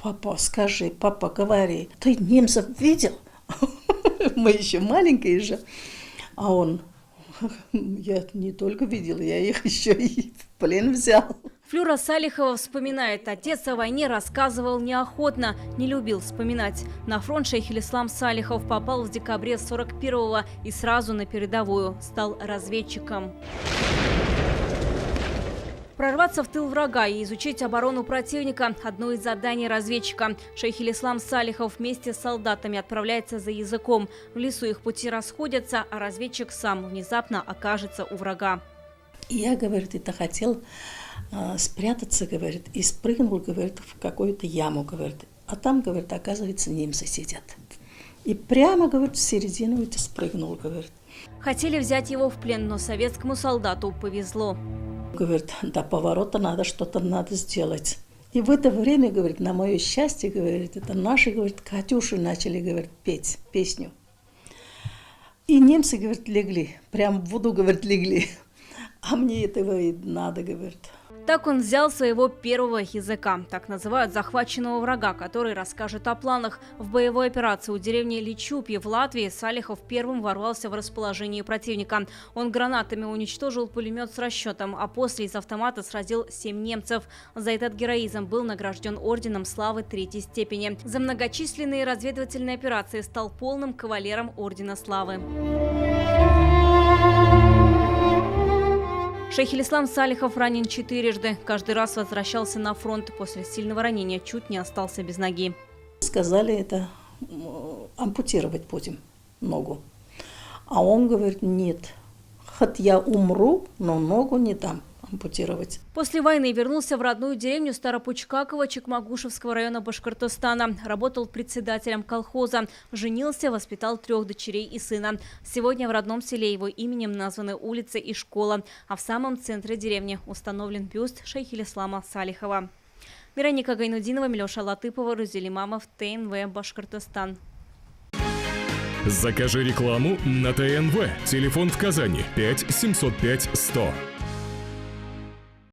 папа, скажи, папа, говори, ты немцев видел? Мы еще маленькие же. А он, я не только видел, я их еще и в плен взял. Флюра Салихова вспоминает, отец о войне рассказывал неохотно, не любил вспоминать. На фронт Шейх-Ил-Ислам Салихов попал в декабре 41-го и сразу на передовую, стал разведчиком. Прорваться в тыл врага и изучить оборону противника – одно из заданий разведчика. Шейх-Ил-Ислам Салихов вместе с солдатами отправляется за языком. В лесу их пути расходятся, а разведчик сам внезапно окажется у врага. И я, говорит, это хотел спрятаться, говорит, и спрыгнул, говорит, в какую-то яму, говорит. А там, говорит, оказывается, немцы сидят. И прямо, говорит, в середину это спрыгнул, говорит. Хотели взять его в плен, но советскому солдату повезло. Говорит, до поворота что-то надо сделать. И в это время, говорит, на мое счастье, говорит, это наши, говорит, «Катюши» начали, говорит, петь песню. И немцы, говорит, легли, прям в воду, говорит, легли. А мне этого и надо, говорит. Так он взял своего первого языка. Так называют захваченного врага, который расскажет о планах. В боевой операции у деревни Личупье в Латвии Салихов первым ворвался в расположение противника. Он гранатами уничтожил пулемет с расчетом, а после из автомата сразил 7 немцев. За этот героизм был награжден орденом славы 3-й степени. За многочисленные разведывательные операции стал полным кавалером ордена славы. Шейх-Ил-Ислам Салихов ранен 4-жды. Каждый раз возвращался на фронт. После сильного ранения чуть не остался без ноги. Сказали это ампутировать будем ногу. А он говорит, нет, хоть я умру, но ногу не дам ампутировать. После войны вернулся в родную деревню Старопучкаково Чекмагушевского района Башкортостана. Работал председателем колхоза. Женился, воспитал 3 дочерей и сына. Сегодня в родном селе его именем названы улицы и школа. А в самом центре деревни установлен бюст Шейх-Ил-Ислама Салихова. Вероника Гайнудинова, Милоша Латыпова, Рузели Мамов, ТНВ, Башкортостан. Закажи рекламу на ТНВ. Телефон в Казани 5 705 100.